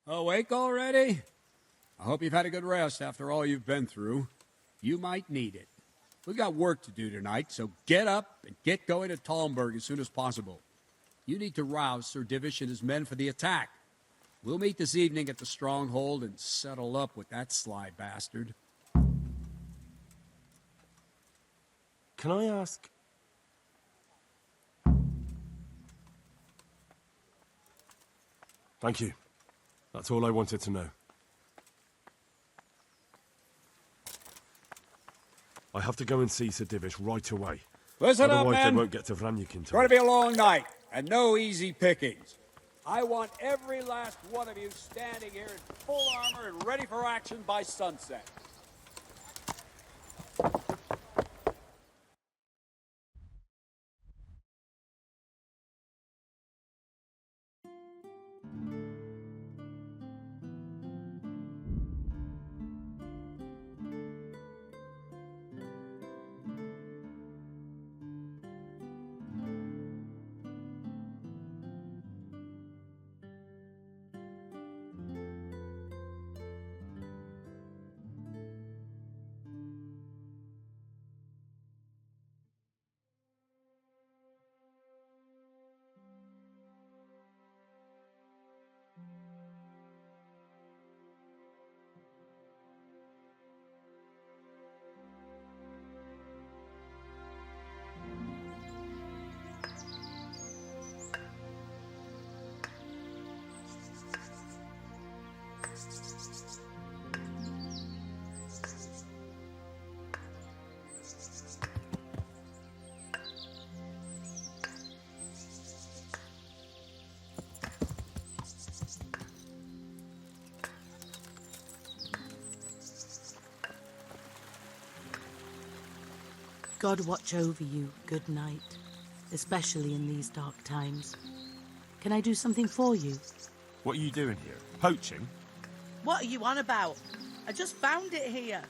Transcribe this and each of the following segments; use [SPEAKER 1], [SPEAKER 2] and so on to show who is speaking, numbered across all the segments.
[SPEAKER 1] Awake already? I hope you've had a good rest after all you've been through. You might need it. We've got work to do tonight, so get up and get going to Talmberg as soon as possible. You need to rouse Sir Divish and his men for the attack. We'll meet this evening at the stronghold and settle up with that sly bastard.
[SPEAKER 2] Can I ask... Thank you. That's all I wanted to know. I have to go and see Sir Divish right away.
[SPEAKER 1] Listen up,
[SPEAKER 2] Otherwise,
[SPEAKER 1] men.
[SPEAKER 2] they won't get to Vranyuk in
[SPEAKER 1] It's going
[SPEAKER 2] time.
[SPEAKER 1] to be a long night, and no easy pickings. I want every last one of you standing here in full armor and ready for action by sunset.
[SPEAKER 3] God watch over you, good night, especially in these dark times. Can I do something for you?
[SPEAKER 2] What are you doing here? Poaching?
[SPEAKER 4] What are you on about? I just found it here.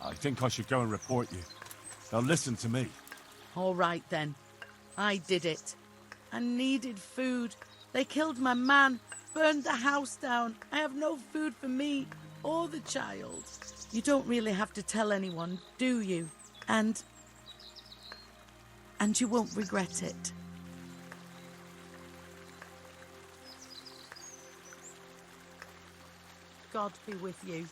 [SPEAKER 2] I think I should go and report you. Now listen to me.
[SPEAKER 4] All right then. I did it. I needed food. They killed my man, burned the house down. I have no food for me or the child. You don't really have to tell anyone, do you? And you won't regret it. God be with you.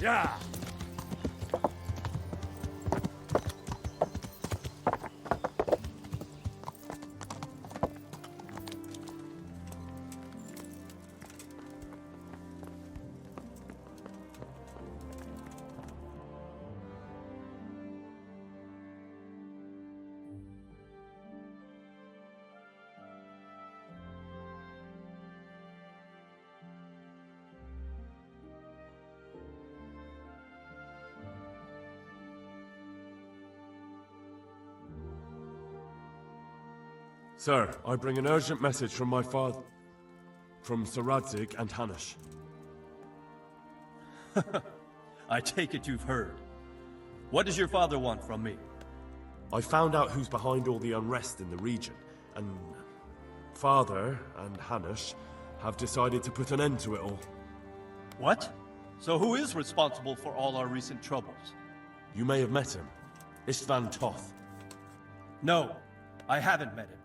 [SPEAKER 1] Yeah.
[SPEAKER 2] Sir, I bring an urgent message from my father... from Sir Radzig and Hanush.
[SPEAKER 5] I take it you've heard. What does your father want from me?
[SPEAKER 2] I found out who's behind all the unrest in the region, and... Father and Hanush have decided to put an end to it all.
[SPEAKER 5] What? So who is responsible for all our recent troubles?
[SPEAKER 2] You may have met him. Istvan Toth.
[SPEAKER 5] No, I haven't met him.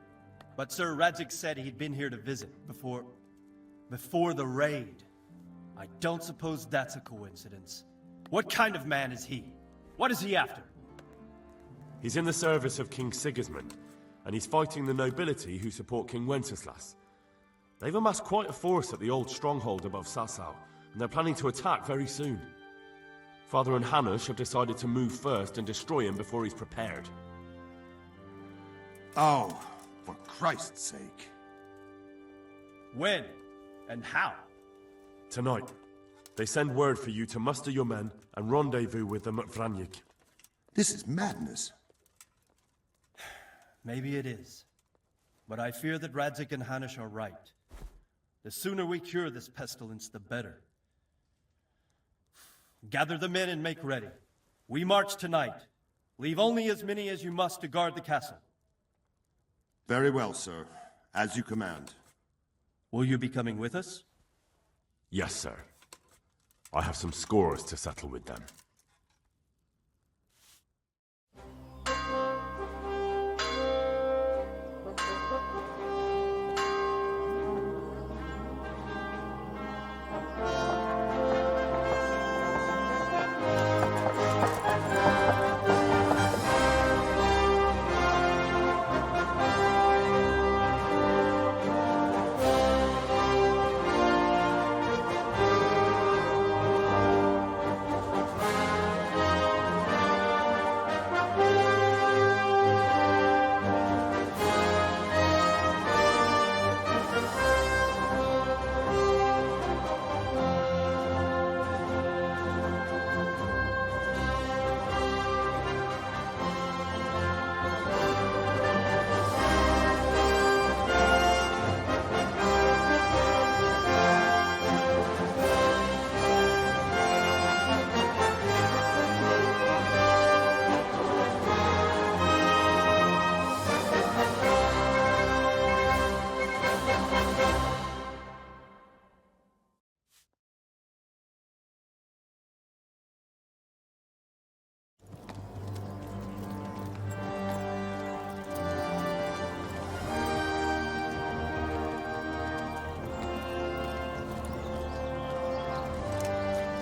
[SPEAKER 5] But Sir Radzig said he'd been here to visit before the raid. I don't suppose that's a coincidence. What kind of man is he? What is he after?
[SPEAKER 2] He's in the service of King Sigismund, and he's fighting the nobility who support King Wenceslas. They've amassed quite a force at the old stronghold above Sasau, and they're planning to attack very soon. Father and Hanush have decided to move first and destroy him before he's prepared.
[SPEAKER 6] Oh, for Christ's sake.
[SPEAKER 5] When? And how?
[SPEAKER 2] Tonight, they send word for you to muster your men and rendezvous with them at Vranyik.
[SPEAKER 6] This is madness.
[SPEAKER 5] Maybe it is. But I fear that Radzig and Hanush are right. The sooner we cure this pestilence, the better. Gather the men and make ready. We march tonight. Leave only as many as you must to guard the castle.
[SPEAKER 6] Very well, sir. As you command.
[SPEAKER 5] Will you be coming with us?
[SPEAKER 2] Yes, sir. I have some scores to settle with them.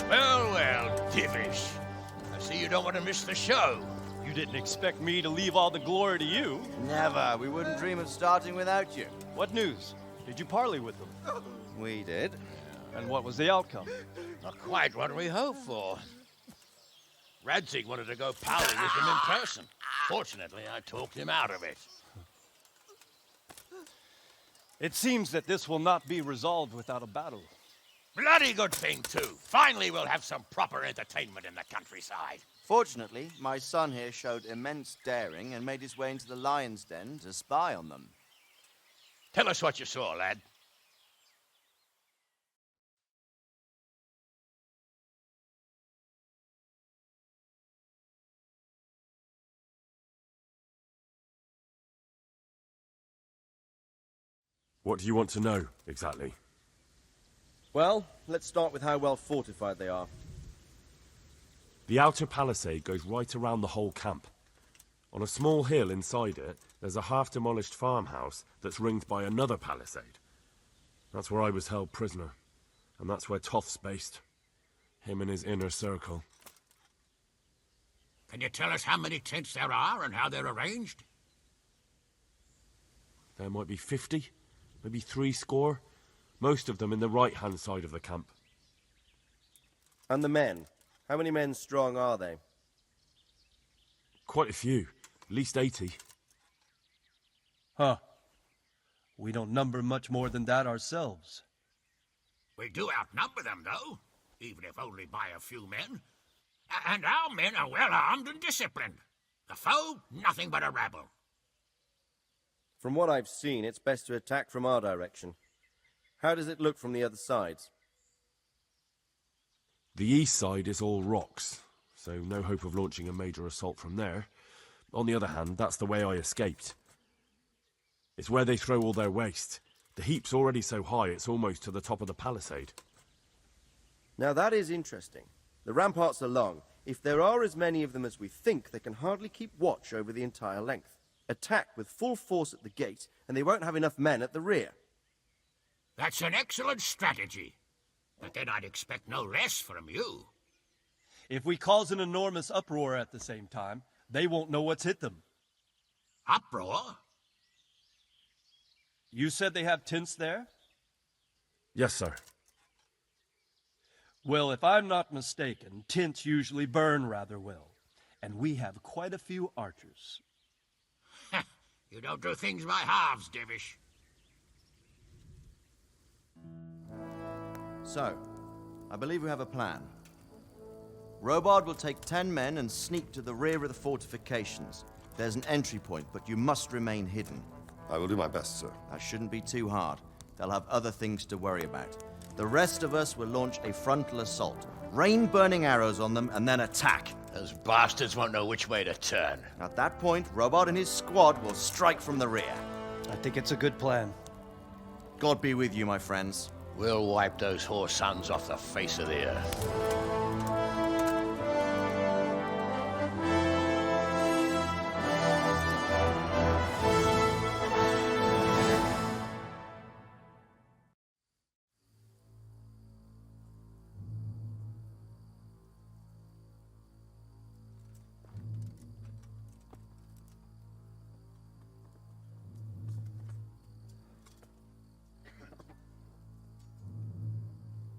[SPEAKER 7] Well, Divish. I see you don't want to miss the show.
[SPEAKER 5] You didn't expect me to leave all the glory to you.
[SPEAKER 8] Never. We wouldn't dream of starting without you.
[SPEAKER 5] What news? Did you parley with them?
[SPEAKER 8] We did.
[SPEAKER 5] And what was the outcome?
[SPEAKER 7] Not quite what we hoped for. Radzig wanted to go pally with him in person. Fortunately, I talked him out of it.
[SPEAKER 5] It seems that this will not be resolved without a battle.
[SPEAKER 7] Bloody good thing, too. Finally, we'll have some proper entertainment in the countryside.
[SPEAKER 8] Fortunately, my son here showed immense daring and made his way into the lion's den to spy on them.
[SPEAKER 7] Tell us what you saw, lad.
[SPEAKER 2] What do you want to know, exactly?
[SPEAKER 9] Well, let's start with how well fortified they are.
[SPEAKER 2] The outer palisade goes right around the whole camp. On a small hill inside it, there's a half-demolished farmhouse that's ringed by another palisade. That's where I was held prisoner, and that's where Toth's based. Him and his inner circle.
[SPEAKER 7] Can you tell us how many tents there are and how they're arranged?
[SPEAKER 2] There might be 50, maybe 60. Most of them in the right-hand side of the camp.
[SPEAKER 9] And the men? How many men strong are they?
[SPEAKER 2] Quite a few. At least 80.
[SPEAKER 5] Huh. We don't number much more than that ourselves.
[SPEAKER 7] We do outnumber them, though, even if only by a few men. And our men are well armed and disciplined. The foe, nothing but a rabble.
[SPEAKER 9] From what I've seen, it's best to attack from our direction. How does it look from the other sides?
[SPEAKER 2] The east side is all rocks, so no hope of launching a major assault from there. On the other hand, that's the way I escaped. It's where they throw all their waste. The heap's already so high it's almost to the top of the palisade.
[SPEAKER 9] Now that is interesting. The ramparts are long. If there are as many of them as we think, they can hardly keep watch over the entire length. Attack with full force at the gate, and they won't have enough men at the rear.
[SPEAKER 7] That's an excellent strategy. But then I'd expect no less from you.
[SPEAKER 5] If we cause an enormous uproar at the same time, they won't know what's hit them.
[SPEAKER 7] Uproar?
[SPEAKER 5] You said they have tents there?
[SPEAKER 2] Yes, sir.
[SPEAKER 5] Well, if I'm not mistaken, tents usually burn rather well. And we have quite a few archers.
[SPEAKER 7] You don't do things by halves, Divish.
[SPEAKER 8] So, I believe we have a plan. Robard will take 10 men and sneak to the rear of the fortifications. There's an entry point, but you must remain hidden.
[SPEAKER 6] I will do my best, sir.
[SPEAKER 8] That shouldn't be too hard. They'll have other things to worry about. The rest of us will launch a frontal assault. Rain burning arrows on them and then attack.
[SPEAKER 7] Those bastards won't know which way to turn.
[SPEAKER 8] At that point, Robard and his squad will strike from the rear.
[SPEAKER 5] I think it's a good plan.
[SPEAKER 8] God be with you, my friends.
[SPEAKER 7] We'll wipe those whore sons off the face of the earth.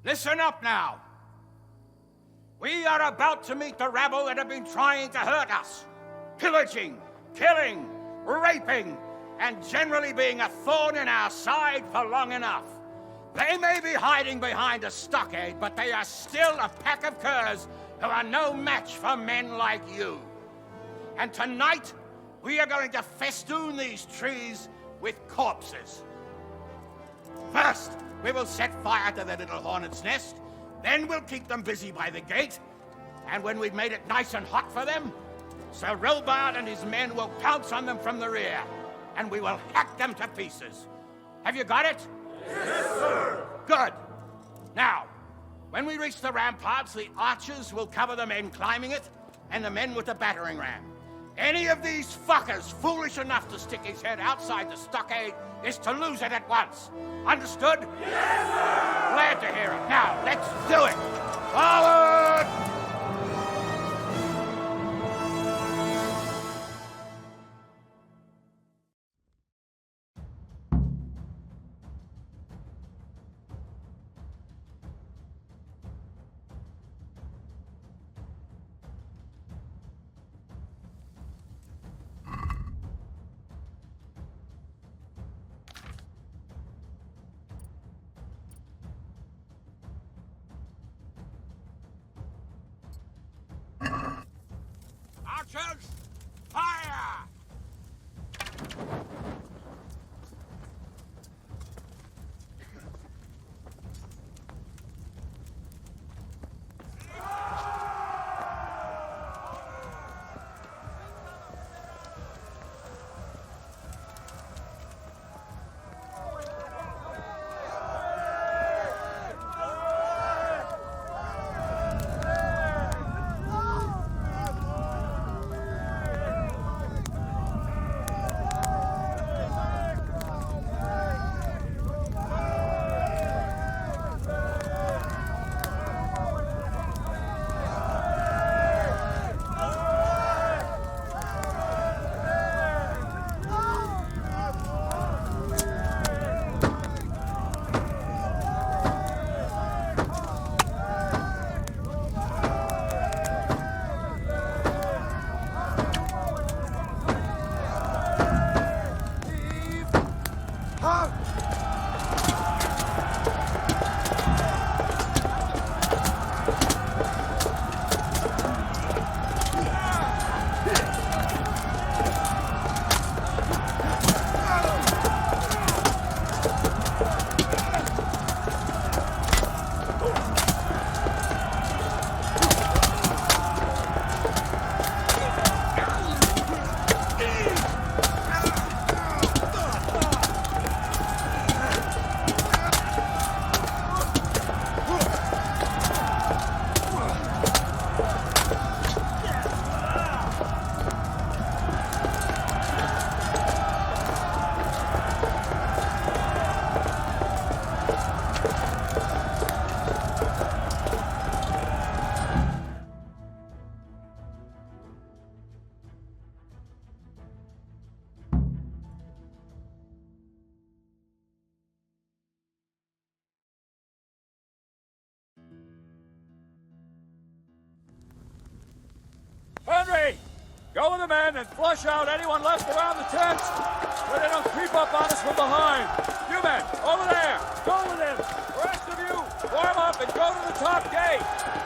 [SPEAKER 10] Listen up now. We are about to meet the rabble that have been trying to hurt us. Pillaging, killing, raping, and generally being a thorn in our side for long enough. They may be hiding behind a stockade, but they are still a pack of curs who are no match for men like you. And tonight, we are going to festoon these trees with corpses. First, we will set fire to their little hornet's nest. Then we'll keep them busy by the gate. And when we've made it nice and hot for them, Sir Robard and his men will pounce on them from the rear. And we will hack them to pieces. Have you got it? Yes, sir! Good. Now, when we reach the ramparts, the archers will cover the men climbing it, and the men with the battering ram. Any of these fuckers foolish enough to stick his head outside the stockade is to lose it at once. Understood? Yes, sir! Glad to hear it. Now, let's do it! Forward! Archers, fire!
[SPEAKER 11] Go with the men and flush out anyone left around the tents so they don't creep up on us from behind. You men, over there, go with him. The rest of you, form up and go to the top gate.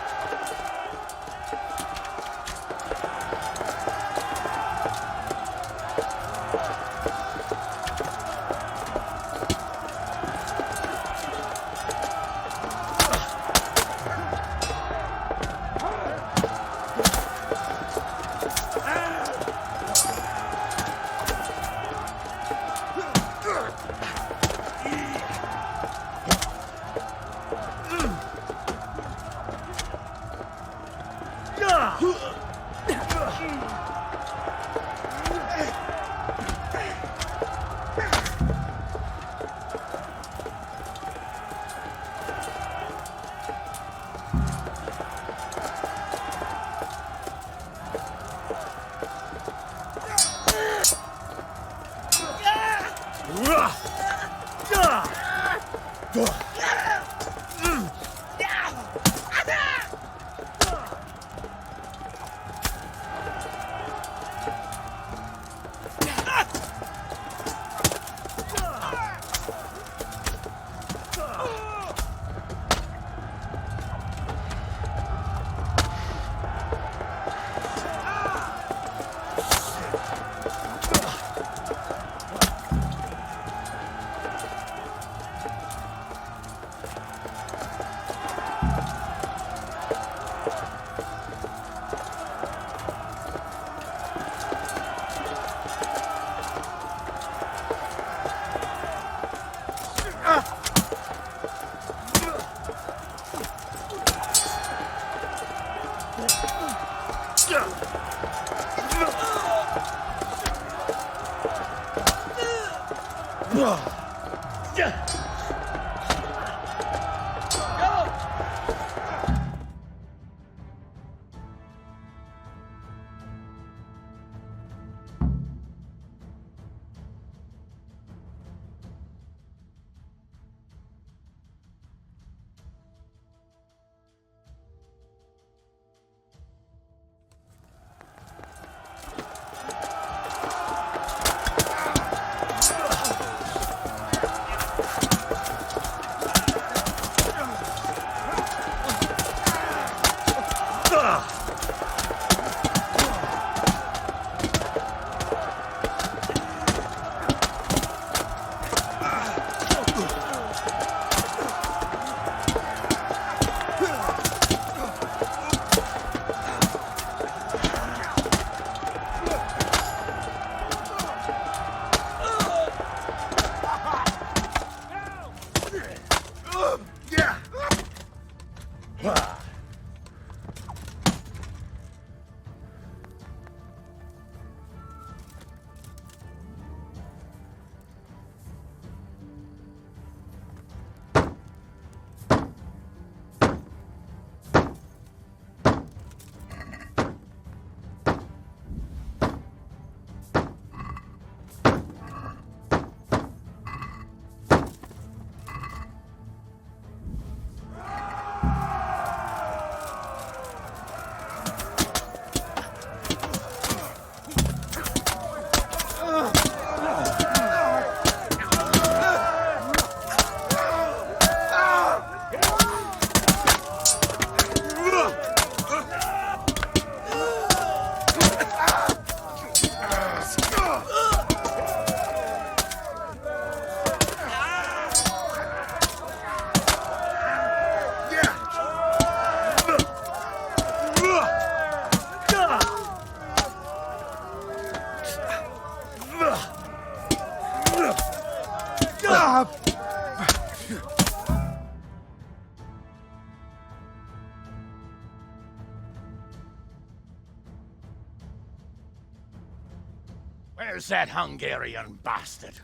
[SPEAKER 7] Where's that Hungarian bastard?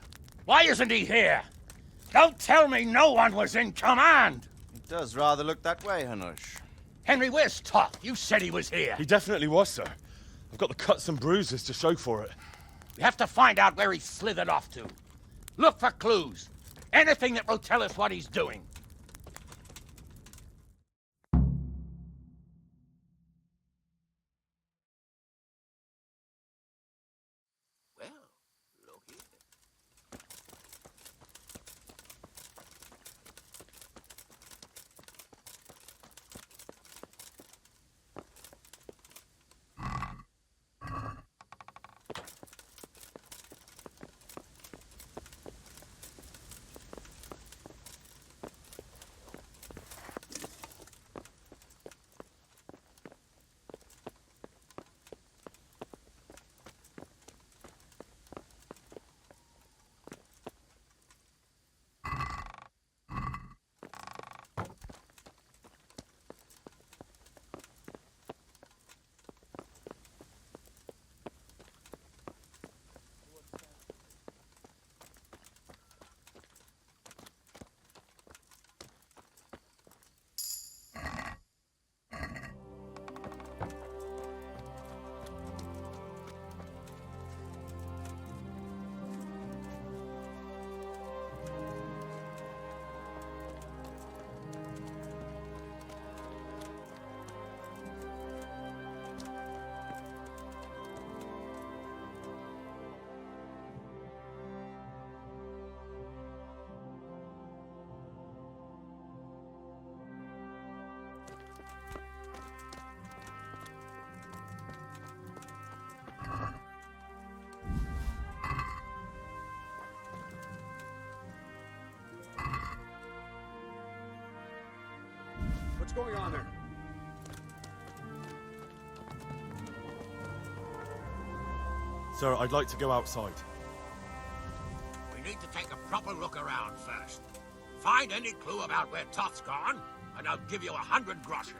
[SPEAKER 7] Why isn't he here? Don't tell me no one was in command!
[SPEAKER 8] It does rather look that way, Hanush.
[SPEAKER 7] Henry, where's Toth? You said he was here.
[SPEAKER 2] He definitely was, sir. I've got the cuts and bruises to show for it.
[SPEAKER 7] We have to find out where he slithered off to. Look for clues. Anything that will tell us what he's doing.
[SPEAKER 1] going on there?
[SPEAKER 2] Sir, I'd like to go outside.
[SPEAKER 7] We need to take a proper look around first. Find any clue about where Toth's gone, and I'll give you 100 groschen.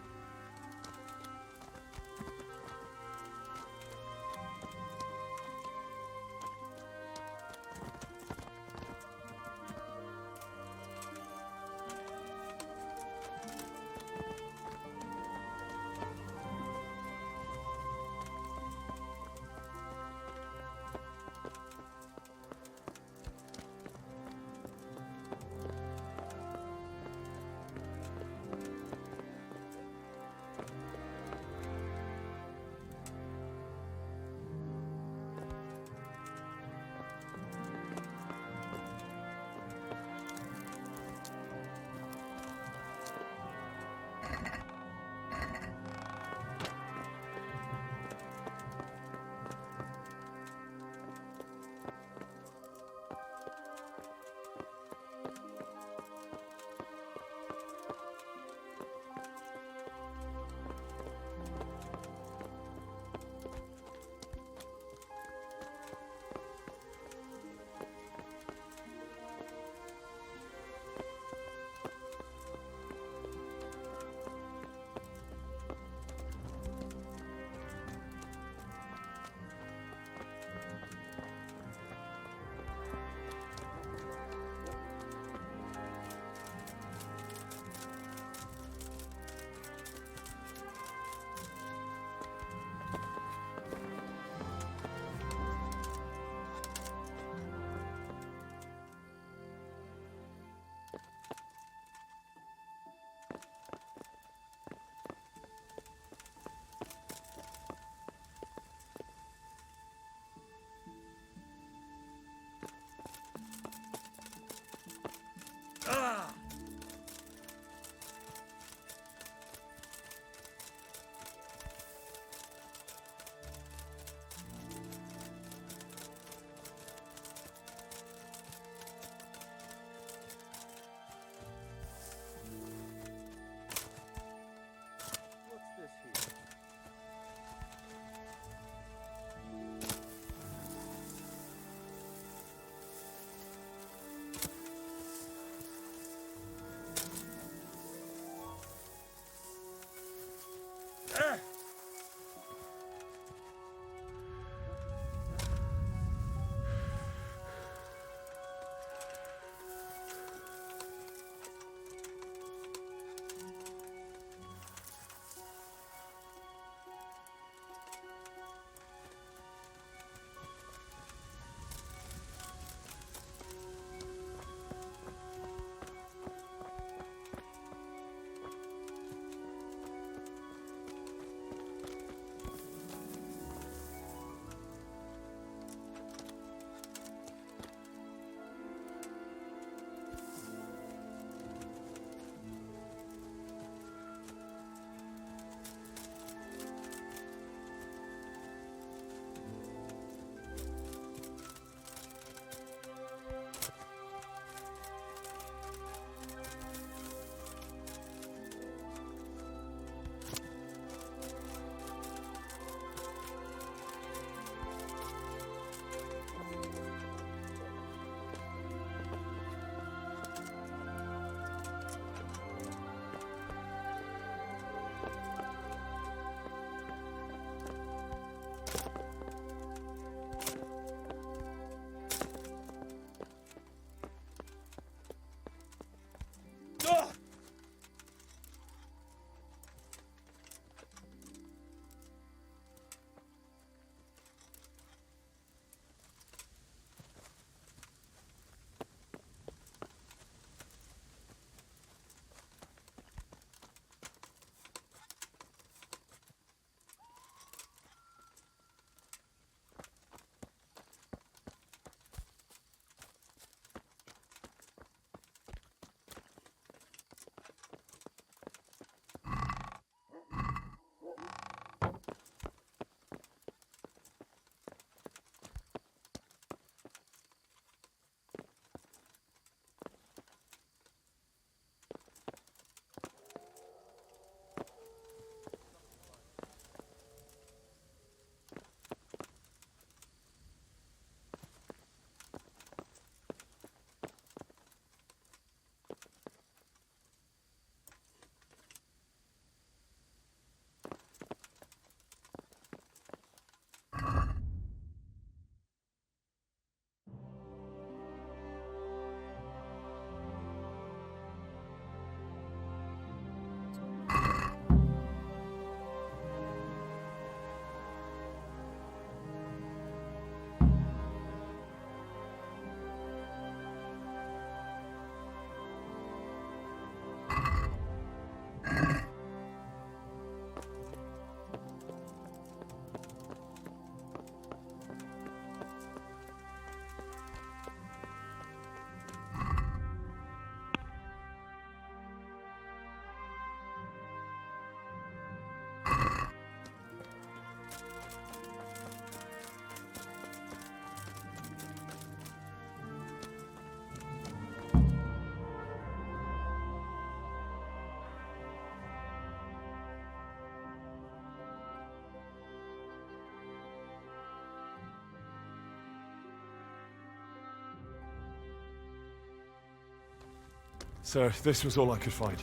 [SPEAKER 2] Sir, this was all I could find.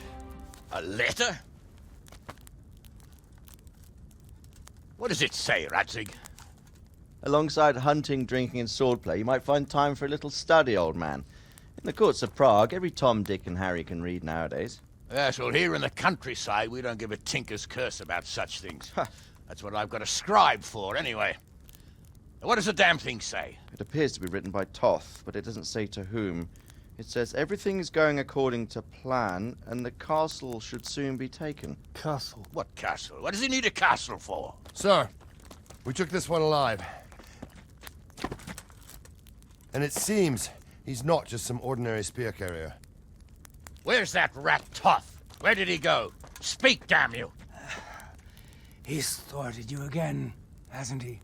[SPEAKER 7] A letter? What does it say, Radzig?
[SPEAKER 8] Alongside hunting, drinking, and swordplay, you might find time for a little study, old man. In the courts of Prague, every Tom, Dick, and Harry can read nowadays.
[SPEAKER 7] Yes, well, here in the countryside, we don't give a tinker's curse about such things. That's what I've got a scribe for, anyway. What does the damn thing say?
[SPEAKER 8] It appears to be written by Toth, but it doesn't say to whom. It says everything is going according to plan, and the castle should soon be taken.
[SPEAKER 10] Castle?
[SPEAKER 7] What castle? What does he need a castle for?
[SPEAKER 12] Sir, we took this one alive. And it seems he's not just some ordinary spear carrier.
[SPEAKER 7] Where's that rat Toth? Where did he go? Speak, damn you!
[SPEAKER 10] He's thwarted you again, hasn't he?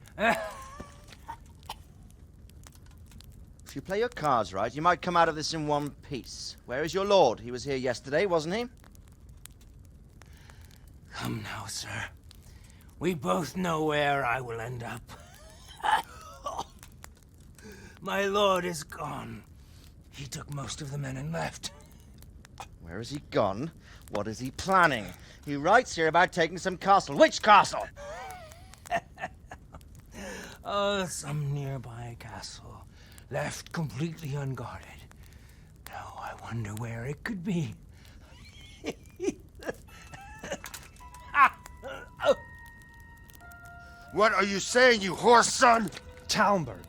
[SPEAKER 8] If you play your cards right, you might come out of this in one piece. Where is your lord? He was here yesterday, wasn't he?
[SPEAKER 10] Come now, sir. We both know where I will end up. My lord is gone. He took most of the men and left.
[SPEAKER 8] Where has he gone? What is he planning? He writes here about taking some castle. Which castle?
[SPEAKER 10] Oh, some nearby castle, left completely unguarded. Now I wonder where it could be.
[SPEAKER 12] What are you saying, you horse son?
[SPEAKER 5] Talmberg.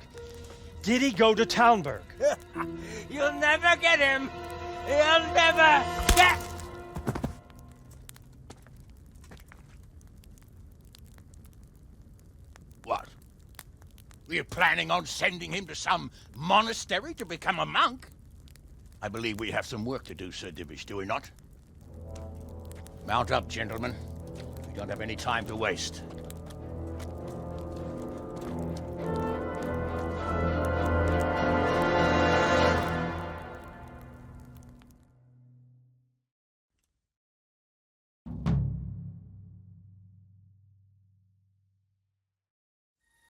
[SPEAKER 5] Did he go to Talmberg?
[SPEAKER 10] You'll never get him! You'll never get...
[SPEAKER 7] What? Were you planning on sending him to some monastery to become a monk? I believe we have some work to do, Sir Divish, do we not? Mount up, gentlemen. We don't have any time to waste.